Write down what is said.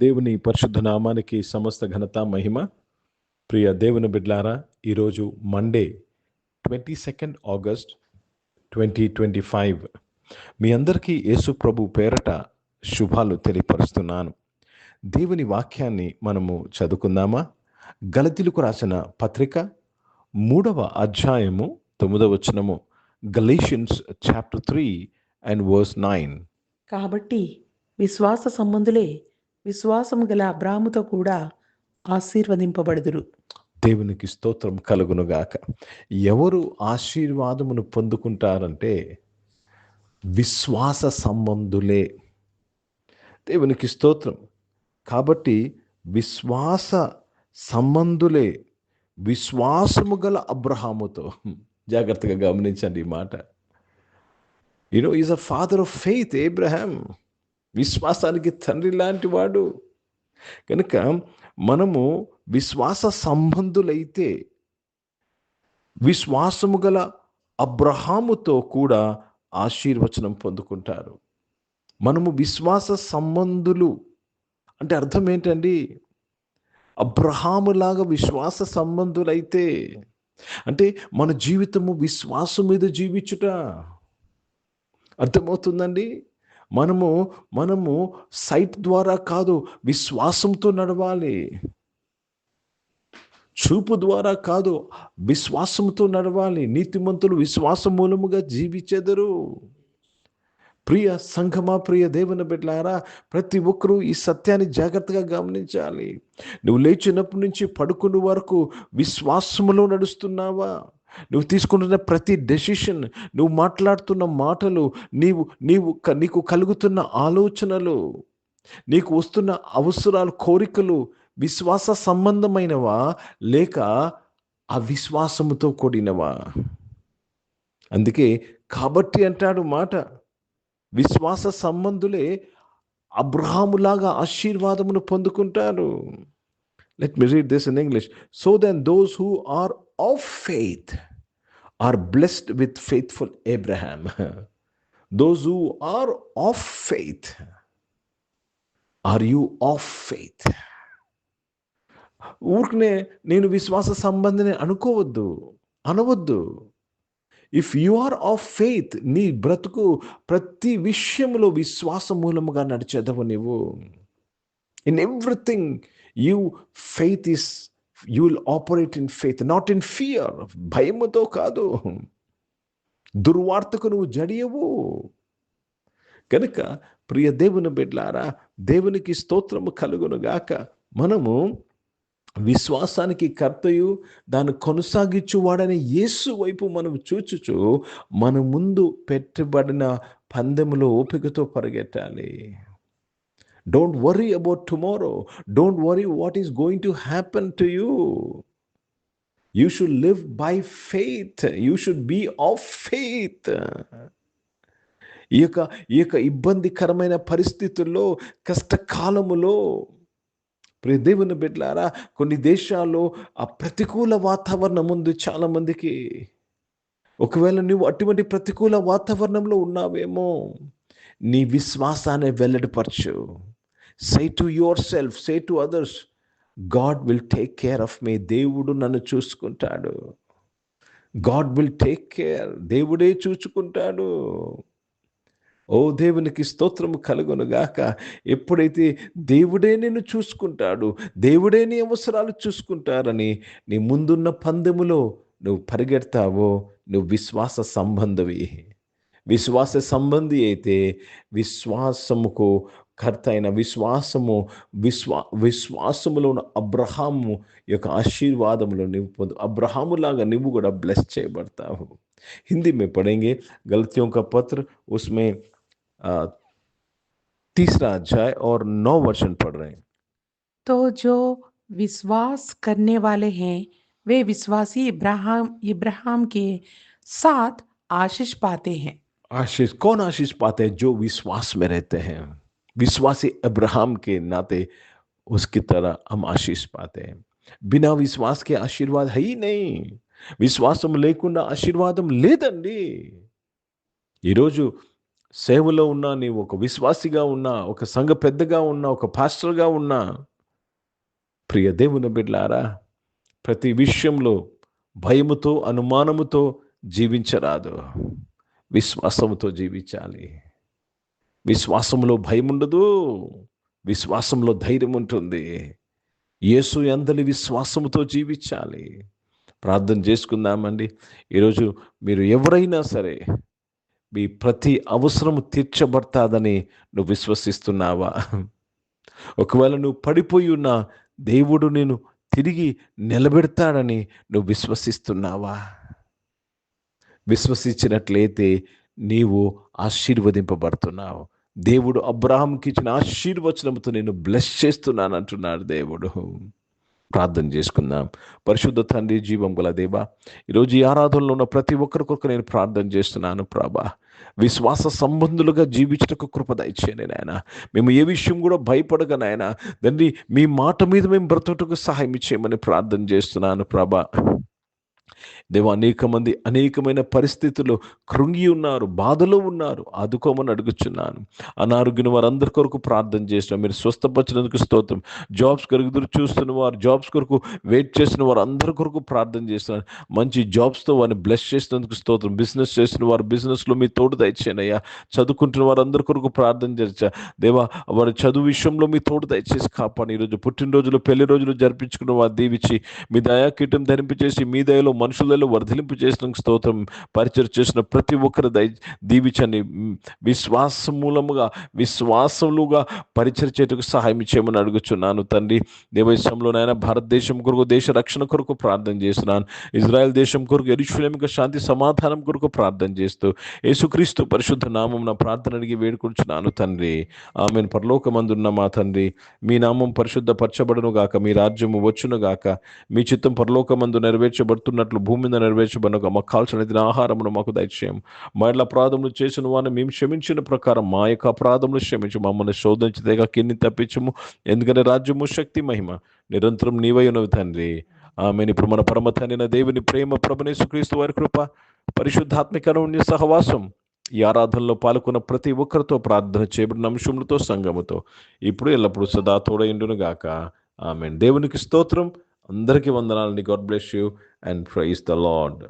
దేవుని పరిశుద్ధ నామానికి సమస్త ఘనత మహిమ. ప్రియ దేవుని బిడ్లారా, ఈరోజు మండే 22 ఆగస్ట్ 2025. మీ అందరికీ యేసు ప్రభు పేరట శుభాలు తెలియపరుస్తున్నాను. దేవుని వాక్యాన్ని మనము చదువుకుందామా? గలతీలకు రాసిన పత్రిక 3వ అధ్యాయము 9వ వచనము. Galatians chapter 3 and verse 9. కాబట్టి విశ్వాస సంబంధులే విశ్వాసము గల అబ్రాహాముతో కూడా ఆశీర్వదింపబడుదురు. దేవునికి స్తోత్రం కలుగునుగాక. ఎవరు ఆశీర్వాదమును పొందుకుంటారంటే విశ్వాస సంబంధులే. దేవునికి స్తోత్రం. కాబట్టి విశ్వాస సంబంధులే విశ్వాసము గల అబ్రహాముతో. జాగ్రత్తగా గమనించండి ఈ మాట. Is a father of faith. Abraham విశ్వాసానికి తండ్రి లాంటి వాడు. కనుక మనము విశ్వాస సంబంధులైతే విశ్వాసము గల అబ్రహాముతో కూడా ఆశీర్వచనం పొందుకుంటారు. మనము విశ్వాస సంబంధులు అంటే అర్థం ఏంటండి? అబ్రహాములాగా విశ్వాస సంబంధులైతే అంటే మన జీవితము విశ్వాసం మీద జీవించుట. అర్థమవుతుందండి? మనము సైట్ ద్వారా కాదు, విశ్వాసంతో నడవాలి. చూపు ద్వారా కాదు, విశ్వాసంతో నడవాలి. నీతిమంతులు విశ్వాసం మూలముగా జీవించెదరు. ప్రియ సంఘమా, ప్రియ దేవుని బిడ్డలారా, ప్రతి ఒక్కరూ ఈ సత్యాన్ని జాగ్రత్తగా గమనించాలి. నువ్వు లేచినప్పటి నుంచి పడుకునే వరకు విశ్వాసములో నడుస్తున్నావా? నువ్వు తీసుకుంటున్న ప్రతి డెసిషన్, నువ్వు మాట్లాడుతున్న మాటలు, నీకు కలుగుతున్న ఆలోచనలు, నీకు వస్తున్న అవసరాలు, కోరికలు విశ్వాస సంబంధమైనవా లేక అవిశ్వాసముతో కూడినవా? అందుకే కాబట్టి అంటాడు మాట, విశ్వాస సంబంధులే అబ్రహాములాగా ఆశీర్వాదమును పొందుకుంటారు. Let me read this in English. So then those who are of faith are blessed with faithful Abraham. Those who are of faith. Are you of faith? ఊరికనే నేను విశ్వాస సంబంధిని అనవద్దు. If you are of faith, నీ బ్రతుకు ప్రతి విషయంలో విశ్వాస మూలముగా నడిచేదవు నీవు. In everything you will operate in faith, not in fear. భయముతో కాదు, దుర్వార్తకు నువ్వు జడియవు. కనుక ప్రియ దేవుని బిడ్డలారా, దేవునికి స్తోత్రము కలుగునుగాక. మనము విశ్వాసానికి కర్తయు దాన్ని కొనసాగించువాడని యేసు వైపు మనం చూచుచు మన ముందు పెట్టబడిన పందెములో ఓపికతో పరిగెట్టాలి. Don't worry about tomorrow. Don't worry what is going to happen to you. You should live by faith. You should be of faith. ఈ యొక్క ఇబ్బందికరమైన పరిస్థితుల్లో, కష్టకాలములో ప్రియ దేవుని బిడ్డలారా, కొన్ని దేశాల్లో ఆ ప్రతికూల వాతావరణం ఉంది చాలా మందికి. ఒకవేళ నువ్వు అటువంటి ప్రతికూల వాతావరణంలో ఉన్నావేమో, నీ విశ్వాసాన్ని వెల్లడిపరచు. Say to yourself, say to others, God will take care of me. దేవుడు నన్ను చూసుకుంటాడు. God will take care. దేవుడే చూసుకుంటాడు. ఓ దేవునికి స్తోత్రము కలుగునుగాక. ఎప్పుడైతే దేవుడే నిన్ను చూసుకుంటాడు, దేవుడే నీ అవసరాలు చూసుకుంటారని నీ ముందున్న పందెములో నువ్వు పరిగెడతావో, నువ్వు విశ్వాస సంబంధవి. విశ్వాస సంబంధి అయితే విశ్వాసముకు కర్త అయిన విశ్వాసములో ఉన్న అబ్రహాము యొక్క ఆశీర్వాదములో నువ్వు పొందు. అబ్రహాములాగా నువ్వు కూడా బ్లెస్ చేయబడతావు. हिंदी में पढ़ेंगे गलतियों का पत्र, उसमें 3रा अध्याय और 9 वचन पढ़ रहे हैं. तो जो विश्वास करने वाले हैं वे विश्वासी इब्राहिम के साथ आशीष पाते हैं. आशीष कौन आशीष पाते हैं? जो विश्वास में रहते हैं. विश्वासी अब्राहम के नाते उसकी तरह हम आशीष पाते हैं. बिना विश्वास के आशीर्वाद है ही नहीं. విశ్వాసం లేకుండా ఆశీర్వాదం లేదండి. ఈరోజు సేవలో ఉన్నా, నీవు ఒక విశ్వాసిగా ఉన్నా, ఒక సంఘ పెద్దగా ఉన్నా, ఒక పాస్టర్గా ఉన్నా, ప్రియ దేవుని బిడ్డలారా, ప్రతి విషయంలో భయముతో అనుమానముతో జీవించరాదు. విశ్వాసముతో జీవించాలి. విశ్వాసంలో భయం ఉండదు, విశ్వాసంలో ధైర్యం ఉంటుంది. యేసు యందలి విశ్వాసముతో జీవించాలి. ప్రార్థన చేసుకుందామండి. ఈరోజు మీరు ఎవరైనా సరే మీ ప్రతి అవసరము తీర్చబడతాదని నువ్వు విశ్వసిస్తున్నావా? ఒకవేళ నువ్వు పడిపోయి ఉన్నా దేవుడు నేను తిరిగి నిలబెడతాడని నువ్వు విశ్వసిస్తున్నావా? విశ్వసించినట్లయితే నీవు ఆశీర్వదింపబడుతున్నావు. దేవుడు అబ్రహాంకి ఇచ్చిన ఆశీర్వచనంతో నేను బ్లెస్ చేస్తున్నాను అంటున్నాడు దేవుడు. ప్రార్థన చేసుకుందాం. పరిశుద్ధ తండ్రి, జీవం గల దేవా, ఈరోజు ఈ ఆరాధనలో ఉన్న ప్రతి ఒక్కరి కొరకు నేను ప్రార్థన చేస్తున్నాను ప్రభా. విశ్వాస సంబంధులుగా జీవించటకు కృప దయచేయండి నాయన. మేము ఏ విషయం కూడా భయపడగా నాయన తండ్రి, మీ మాట మీద మేము బ్రతుకుటకు సహాయం చేయమని ప్రార్థన చేస్తున్నాను ప్రభా. దేవా, అనేక మంది అనేకమైన పరిస్థితుల్లో కృంగి ఉన్నారు, బాధలో ఉన్నారు, ఆదుకోమని అడుగుచున్నాను. అనారోగ్యం వారందరి కొరకు ప్రార్థన చేస్తున్నాం. మీరు స్వస్థపరిచినందుకు స్తోత్రం. జాబ్స్ కొరకు ఎదురు చూస్తున్న వారు, జాబ్స్ కొరకు వెయిట్ చేసిన వారు అందరి కొరకు ప్రార్థన చేస్తున్నాను. మంచి జాబ్స్తో వారిని బ్లెస్ చేసినందుకు స్తోత్రం. బిజినెస్ చేసిన వారు బిజినెస్లో మీ తోడు దయచేయండి అయ్యా. చదువుకుంటున్న వారు అందరి కొరకు ప్రార్థన చేస్తా దేవా, వారి చదువు విషయంలో మీ తోడు దయచేసి కాపాడి. ఈరోజు పుట్టినరోజులు, పెళ్లి రోజులు జరిపించుకున్న వారు దీవించి మీ దయాకీటం ధరింపచేసి మీ దయలో మనుషులలో వర్ధలింపు చేసిన స్తోత్రం. పరిచయం చేసిన ప్రతి ఒక్కరు దీవించండి. విశ్వాసములుగా పరిచయం చేయటకు సహాయం చేయమని అడుగుచున్నాను తండ్రి. దేవదేశంలోనైనా భారతదేశం కొరకు, దేశ రక్షణ కొరకు ప్రార్థన చేస్తున్నాను. ఇజ్రాయెల్ దేశం కొరకు, యెరూషలేముకు శాంతి సమాధానం కొరకు ప్రార్థన చేస్తూ యేసుక్రీస్తు పరిశుద్ధ నామం నా ప్రార్థన అడిగి వేడుకుంటున్నాను తండ్రి. ఆమెను. పరలోకమందున్న మా తండ్రి, మీ నామం పరిశుద్ధపరచబడును గాక, మీ రాజ్యము వచ్చును గాక, మీ చిత్తం పరలోకమందు నెరవేర్చబడుతున్నట్లు భూమి మీద నెరవేర్చబడును. మాకు కావాల్సిన ఆహారమును మాకు దయచేయం. మా ఇళ్ళ అపరాధములు చేసిన వారిని మేము క్షమించిన ప్రకారం మా యొక్క అపరాధములు క్షమించు. మమ్మల్ని శోధించదేగా కిన్ని తప్పించము. ఎందుకంటే రాజ్యము, శక్తి, మహిమ నిరంతరం నీవై ఉన్నవి తండ్రి. ఆమెను. ఇప్పుడు మన పరమ తండ్రి దేవుని ప్రేమ, ప్రభువైన యేసుక్రీస్తు వారి కృప, పరిశుద్ధాత్మిక సహవాసం ఈ ఆరాధనలో పాల్గొన్న ప్రతి ఒక్కరితో, ప్రార్థన చేయబడిన అంశములతో, సంఘముతో ఇప్పుడు ఎల్లప్పుడూ సదా తోడైండును గాక. ఆమేన్. దేవునికి స్తోత్రం. అందరికీ వందనాలండి. God bless you and praise the lord.